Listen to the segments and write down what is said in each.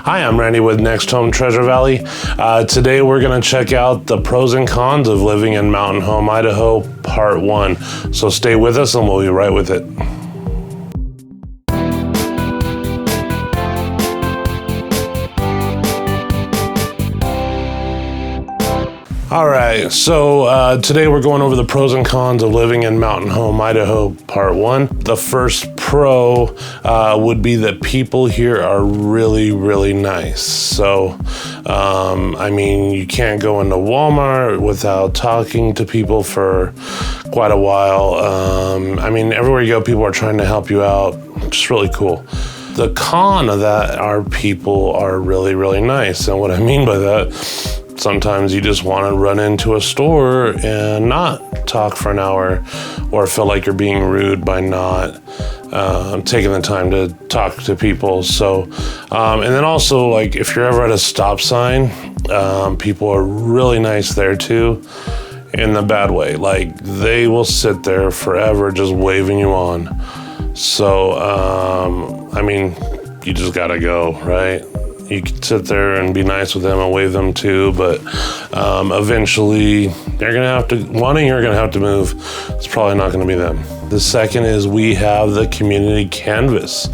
Hi, I'm Randy with Next Home Treasure Valley. Today we're going to check out the pros and cons of living in Mountain Home, Idaho, Part 1. So stay with us and we'll be right with it. All right, so today we're going over the pros and cons of living in Mountain Home, Idaho, Part 1. The first pro would be that people here are really, really nice. So, I mean, you can't go into Walmart without talking to people for quite a while. I mean, everywhere you go, people are trying to help you out. Just really cool. The con of that are people are really, really nice. And what I mean by that, sometimes you just want to run into a store and not talk for an hour or feel like you're being rude by not taking the time to talk to people. So, and then also, like, if you're ever at a stop sign, people are really nice there too, in the bad way. Like, they will sit there forever just waving you on. So, I mean, you just gotta go, right? You can sit there and be nice with them and wave them too, but eventually you're gonna have to, one of you are gonna have to move. It's probably not gonna be them. The second is we have the community canvas.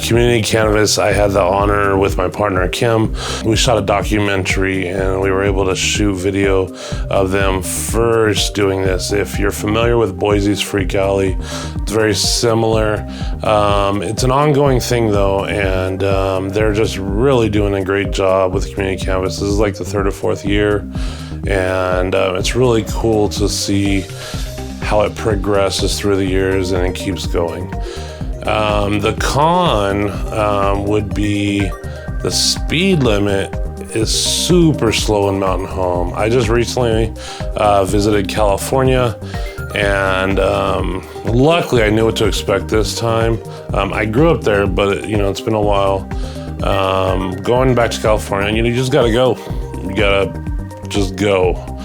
Community canvas, I had the honor with my partner, Kim. We shot a documentary and we were able to shoot video of them first doing this. If you're familiar with Boise's Freak Alley, it's very similar. It's an ongoing thing though, and they're just really doing a great job with community canvas. This is like the third or fourth year, and it's really cool to see how it progresses through the years and it keeps going. The con would be the speed limit is super slow in Mountain Home. I just recently visited California, and luckily I knew what to expect this time. I grew up there, but it's been a while. Going back to California, you just gotta go. You gotta just go.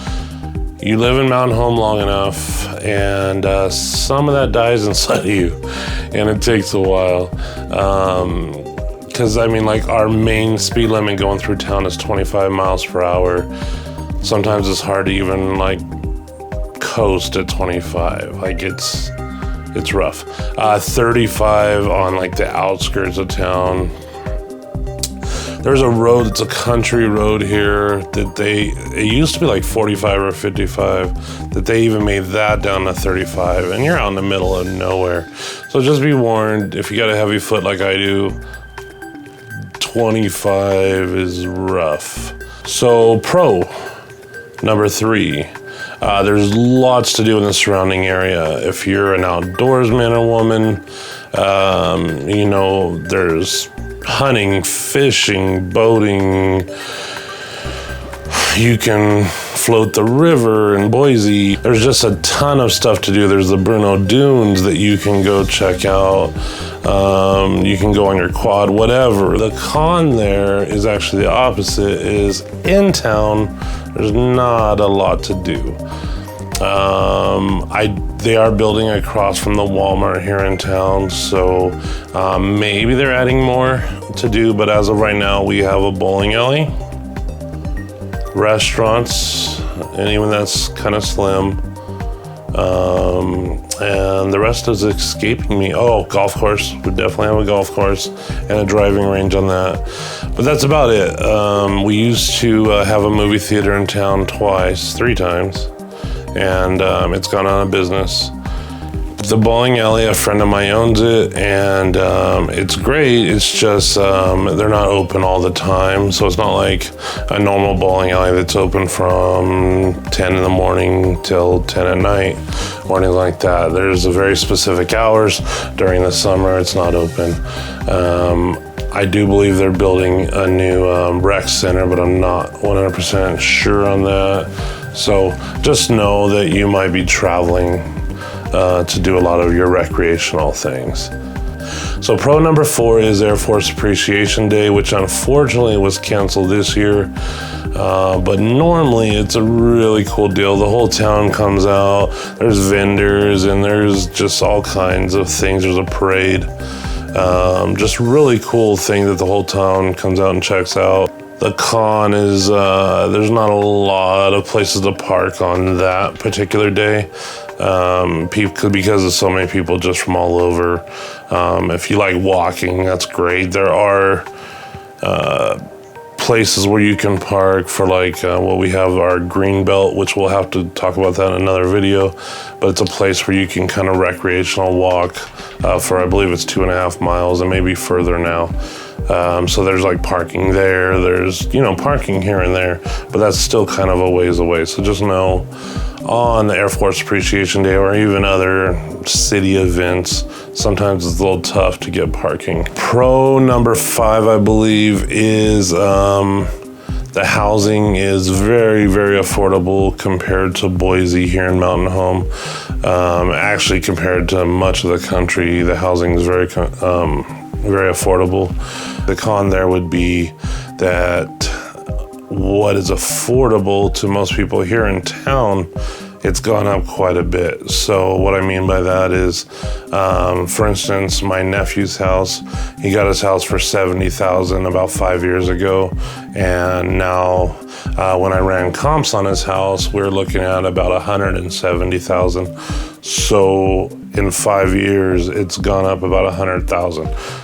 You live in Mountain Home long enough, and some of that dies inside of you, and it takes a while. Because, I mean, like, our main speed limit going through town is 25 miles per hour. Sometimes it's hard to even, like, coast at 25. Like, it's rough. 35 on, like, the outskirts of town. There's a road, it's a country road here that it used to be like 45 or 55, that they even made that down to 35, and you're out in the middle of nowhere. So just be warned, if you got a heavy foot like I do, 25 is rough. So pro number 3, there's lots to do in the surrounding area. If you're an outdoorsman or woman, there's hunting, fishing, boating. You can float the river in Boise. There's just a ton of stuff to do. There's the Bruno Dunes that you can go check out. You can go on your quad, whatever. The con there is actually the opposite, is in town, there's not a lot to do. They are building across from the Walmart here in town, so maybe they're adding more to do, but as of right now, we have a bowling alley, restaurants, and even that's kind of slim. And the rest is escaping me. Oh, golf course. We definitely have a golf course and a driving range on that. But that's about it. We used to have a movie theater in town 3 times. And it's gone out of business. The bowling alley, a friend of mine owns it, and it's great. It's just they're not open all the time, so it's not like a normal bowling alley that's open from 10 in the morning till 10 at night or anything like that. There's a very specific hours. During the summer, it's not open. I do believe they're building a new rec center, but I'm not 100% sure on that. So just know that you might be traveling to do a lot of your recreational things. So pro number 4 is Air Force Appreciation Day, which unfortunately was canceled this year. But normally it's a really cool deal. The whole town comes out, there's vendors, and there's just all kinds of things. There's a parade. Just really cool thing that the whole town comes out and checks out. The con is there's not a lot of places to park on that particular day, because of so many people just from all over. If you like walking, that's great. There are places where you can park for we have our green belt, which we'll have to talk about that in another video, but it's a place where you can kind of recreational walk for, I believe it's 2.5 miles and maybe further now. So there's parking there, there's parking here and there, but that's still kind of a ways away. So just know on the Air Force Appreciation Day or even other city events, sometimes it's a little tough to get parking. Pro number 5, I believe, is the housing is very, very affordable compared to Boise here in Mountain Home. Actually, compared to much of the country, the housing is very affordable. The con there would be that what is affordable to most people here in town, it's gone up quite a bit. So what I mean by that is, for instance, my nephew's house, he got his house for $70,000 about 5 years ago. And now when I ran comps on his house, we're looking at about $170,000. So in 5 years, it's gone up about $100,000.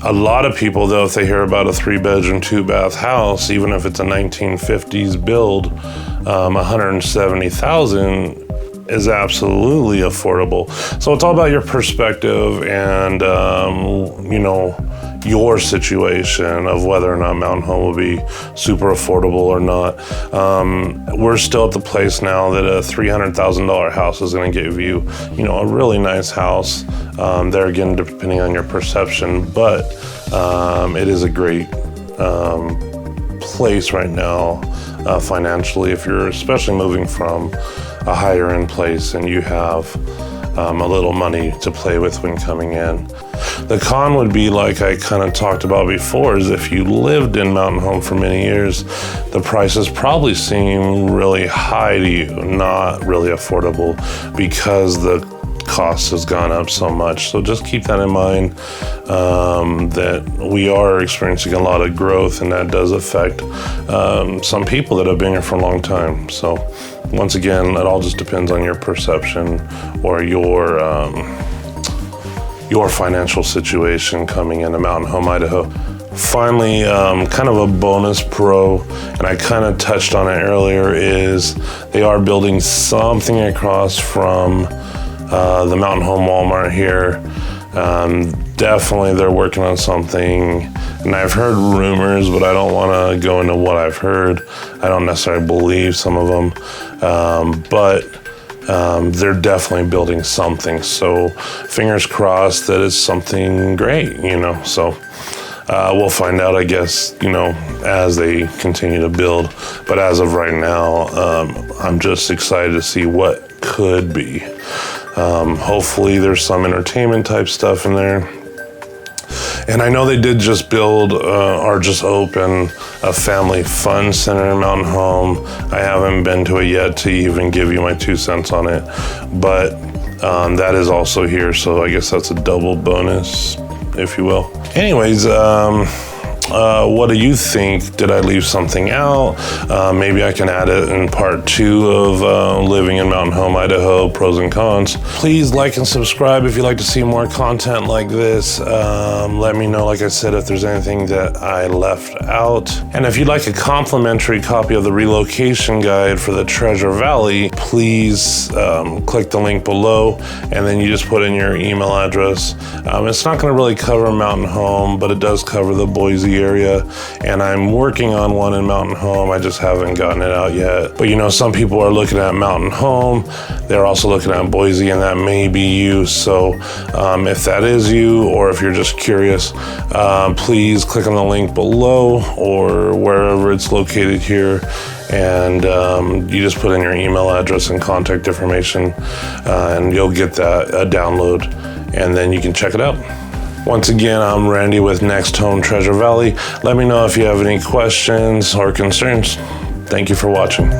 A lot of people, though, if they hear about a 3-bedroom, 2-bath house, even if it's a 1950s build, $170,000 is absolutely affordable. So it's all about your perspective and, your situation of whether or not Mountain Home will be super affordable or not. We're still at the place now that a $300,000 house is going to give you, a really nice house. There again, depending on your perception, but it is a great place right now financially if you're especially moving from a higher end place and you have a little money to play with when coming in. The con would be, like I kind of talked about before, is if you lived in Mountain Home for many years, the prices probably seem really high to you, not really affordable, because the cost has gone up so much. So just keep that in mind, that we are experiencing a lot of growth, and that does affect some people that have been here for a long time. So once again, it all just depends on your perception or your financial situation coming into Mountain Home, Idaho. Finally, kind of a bonus pro, and I kind of touched on it earlier, is they are building something across from the Mountain Home Walmart here. Definitely they're working on something, and I've heard rumors, but I don't want to go into what I've heard. I don't necessarily believe some of them, but they're definitely building something. So fingers crossed that it's something great, so we'll find out, I guess, as they continue to build. But as of right now, I'm just excited to see what could be. Hopefully there's some entertainment type stuff in there. And I know they did just build or just open a family fun center in Mountain Home. I haven't been to it yet to even give you my 2 cents on it, but that is also here. So I guess that's a double bonus, if you will. Anyways, what do you think? Did I leave something out? Maybe I can add it in part 2 of living in Mountain Home, Idaho, pros and cons. Please like and subscribe if you'd like to see more content like this. Let me know, like I said, if there's anything that I left out. And if you'd like a complimentary copy of the relocation guide for the Treasure Valley, please click the link below, and then you just put in your email address. It's not going to really cover Mountain Home, but it does cover the Boise area, and I'm working on one in Mountain Home. I just haven't gotten it out yet. But some people are looking at Mountain Home, they're also looking at Boise, and that may be you. So if that is you, or if you're just curious, please click on the link below or wherever it's located here, and you just put in your email address and contact information, and you'll get that download, and then you can check it out. Once again, I'm Randy with Next Home Treasure Valley. Let me know if you have any questions or concerns. Thank you for watching.